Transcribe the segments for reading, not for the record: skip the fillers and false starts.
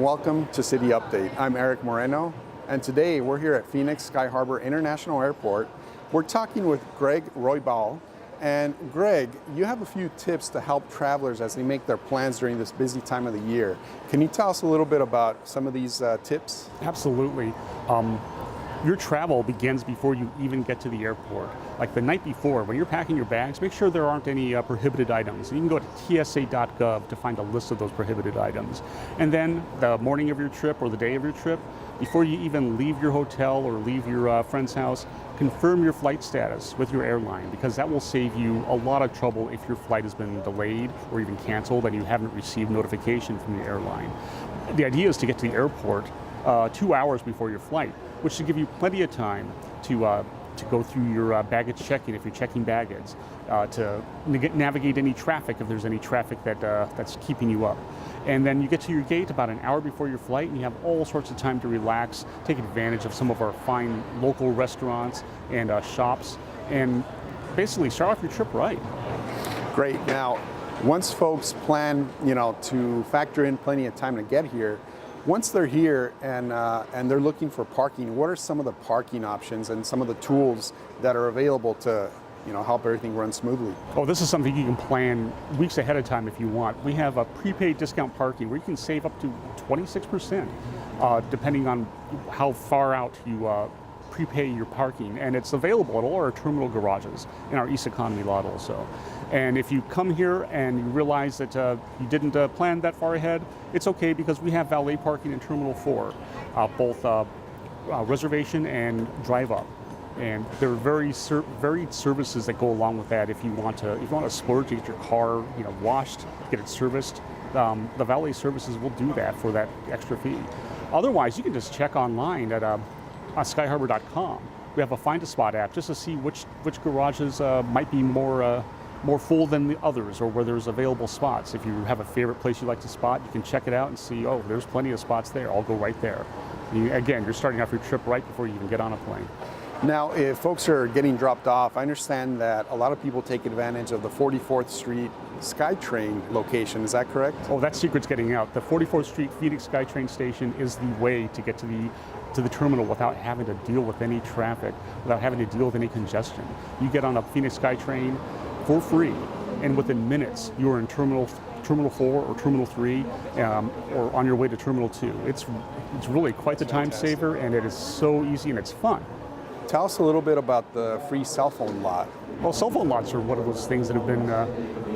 welcome to City Update. I'm Eric Moreno, and today we're here at Phoenix Sky Harbor International Airport. We're talking with Greg Roybal. And Greg, you have a few tips to help travelers as they make their plans during this busy time of the year. Can you tell us a little bit about some of these tips? Absolutely. Your travel begins before you even get to the airport. Like the night before, when you're packing your bags, make sure there aren't any prohibited items. You can go to tsa.gov to find a list of those prohibited items. And then the morning of your trip or the day of your trip, before you even leave your hotel or leave your friend's house, confirm your flight status with your airline, because that will save you a lot of trouble if your flight has been delayed or even canceled and you haven't received notification from the airline. The idea is to get to the airport 2 hours before your flight, which should give you plenty of time to go through your baggage check-in if you're checking baggage, to navigate any traffic if there's any traffic that's keeping you up. And then you get to your gate about an hour before your flight and you have all sorts of time to relax, take advantage of some of our fine local restaurants and shops, and basically start off your trip right. Great. Now, once folks plan, to factor in plenty of time to get here, once they're here and they're looking for parking, what are some of the parking options and some of the tools that are available to help everything run smoothly? Oh, this is something you can plan weeks ahead of time if you want. We have a prepaid discount parking where you can save up to 26%, depending on how far out you prepay your parking. And it's available at all our terminal garages in our East Economy lot also. And if you come here and you realize that you didn't plan that far ahead, it's okay, because we have valet parking in Terminal 4, both reservation and drive up. And there are varied services that go along with that. If you want to splurge to get your car, washed, get it serviced, the valet services will do that for that extra fee. Otherwise, you can just check online at skyharbor.com. We have a Find a Spot app just to see which garages might be more full than the others, or where there's available spots. If you have a favorite place you like to spot, you can check it out and see, oh, there's plenty of spots there. I'll go right there. Again, you're starting off your trip right before you even get on a plane. Now, if folks are getting dropped off, I understand that a lot of people take advantage of the 44th Street SkyTrain location. Is that correct? Oh, that secret's getting out. The 44th Street Phoenix SkyTrain station is the way to get to the terminal without having to deal with any traffic, without having to deal with any congestion. You get on a Phoenix SkyTrain for free, and within minutes you are in Terminal 4 or Terminal 3, or on your way to Terminal 2. It's really quite the time saver, and it is so easy and it's fun. Tell us a little bit about the free cell phone lot. Well, cell phone lots are one of those things that have been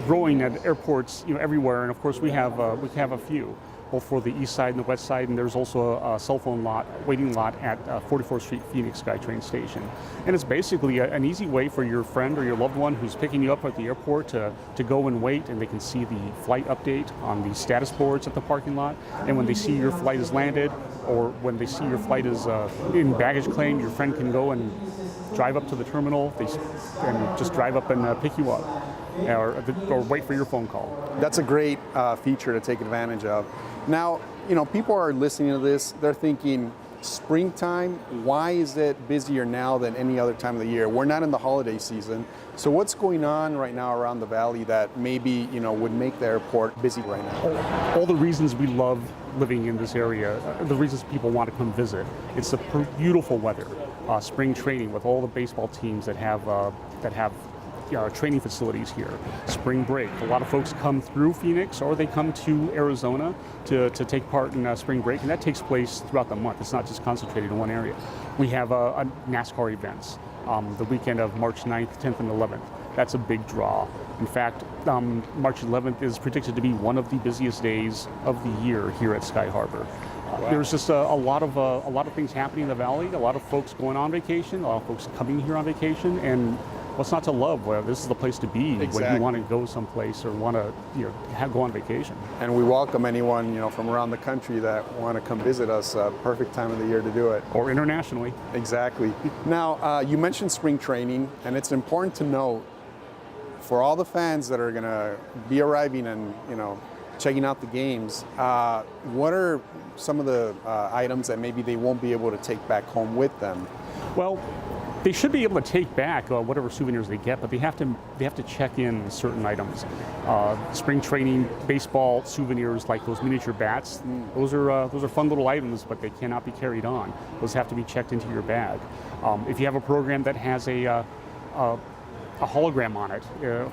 growing at airports, everywhere, and of course we have a few, both for the east side and the west side, and there's also a cell phone lot, waiting lot at 44th Street Phoenix SkyTrain station. And it's basically an easy way for your friend or your loved one who's picking you up at the airport to go and wait, and they can see the flight update on the status boards at the parking lot. And when they see your flight is landed, or when they see your flight is in baggage claim, your friend can go and drive up to the terminal and just drive up and pick you up, or wait for your phone call. That's a great feature to take advantage of. Now, people are listening to this, they're thinking, springtime, why is it busier now than any other time of the year? We're not in the holiday season. So what's going on right now around the valley that maybe, would make the airport busy right now? All the reasons we love living in this area, the reasons people want to come visit. It's the beautiful weather, spring training with all the baseball teams that have training facilities here. Spring break. A lot of folks come through Phoenix, or they come to Arizona to take part in spring break, and that takes place throughout the month. It's not just concentrated in one area. We have NASCAR events the weekend of March 9th, 10th, and 11th. That's a big draw. In fact, March 11th is predicted to be one of the busiest days of the year here at Sky Harbor. Wow. There's just a lot of things happening in the valley. A lot of folks going on vacation. A lot of folks coming here on vacation, and what's not to love? Well, this is the place to be when you want to go someplace or want to go on vacation. And we welcome anyone from around the country that want to come visit us. Perfect time of the year to do it. Or internationally. Exactly. Now, you mentioned spring training, and it's important to note for all the fans that are going to be arriving and checking out the games, what are some of the items that maybe they won't be able to take back home with them? Well, They should be able to take back whatever souvenirs they get, but they have to check in certain items. Spring training baseball souvenirs like those miniature bats. Those are fun little items, but they cannot be carried on. Those have to be checked into your bag. If you have a program that has a hologram on it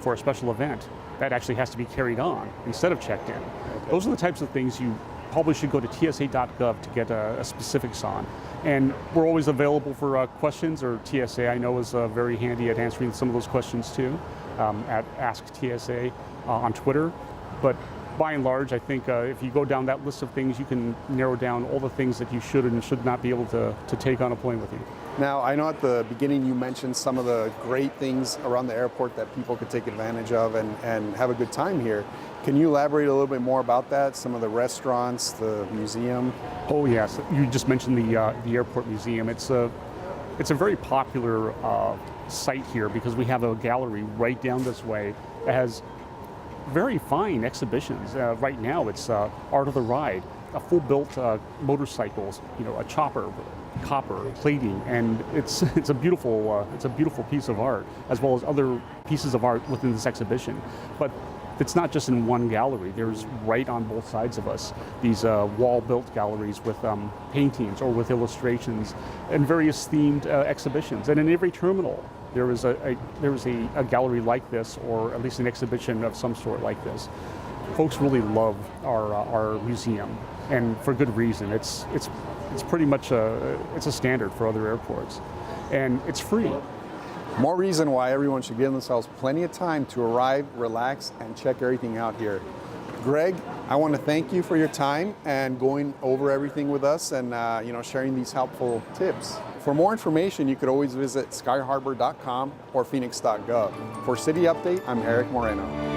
for a special event, that actually has to be carried on instead of checked in. Okay. Those are the types of things you probably should go to tsa.gov to get specifics on. And we're always available for questions, or TSA I know is very handy at answering some of those questions too, at Ask TSA on Twitter. But by and large, I think if you go down that list of things, you can narrow down all the things that you should and should not be able to take on a plane with you. Now, I know at the beginning you mentioned some of the great things around the airport that people could take advantage of and have a good time here. Can you elaborate a little bit more about that? Some of the restaurants, the museum? Oh yes, you just mentioned the airport museum. It's a very popular site here because we have a gallery right down this way that has very fine exhibitions. Right now it's Art of the Ride, a full-built motorcycles, a chopper, copper plating, and it's a beautiful piece of art, as well as other pieces of art within this exhibition. But it's not just in one gallery. There's right on both sides of us these wall-built galleries with paintings or with illustrations and various themed exhibitions. And in every terminal, there is a gallery like this, or at least an exhibition of some sort like this. Folks really love our museum, and for good reason. It's pretty much it's a standard for other airports, and it's free. More reason why everyone should give themselves plenty of time to arrive, relax, and check everything out here. Greg, I want to thank you for your time and going over everything with us and sharing these helpful tips. For more information, you could always visit skyharbor.com or phoenix.gov. For City Update, I'm Eric Moreno.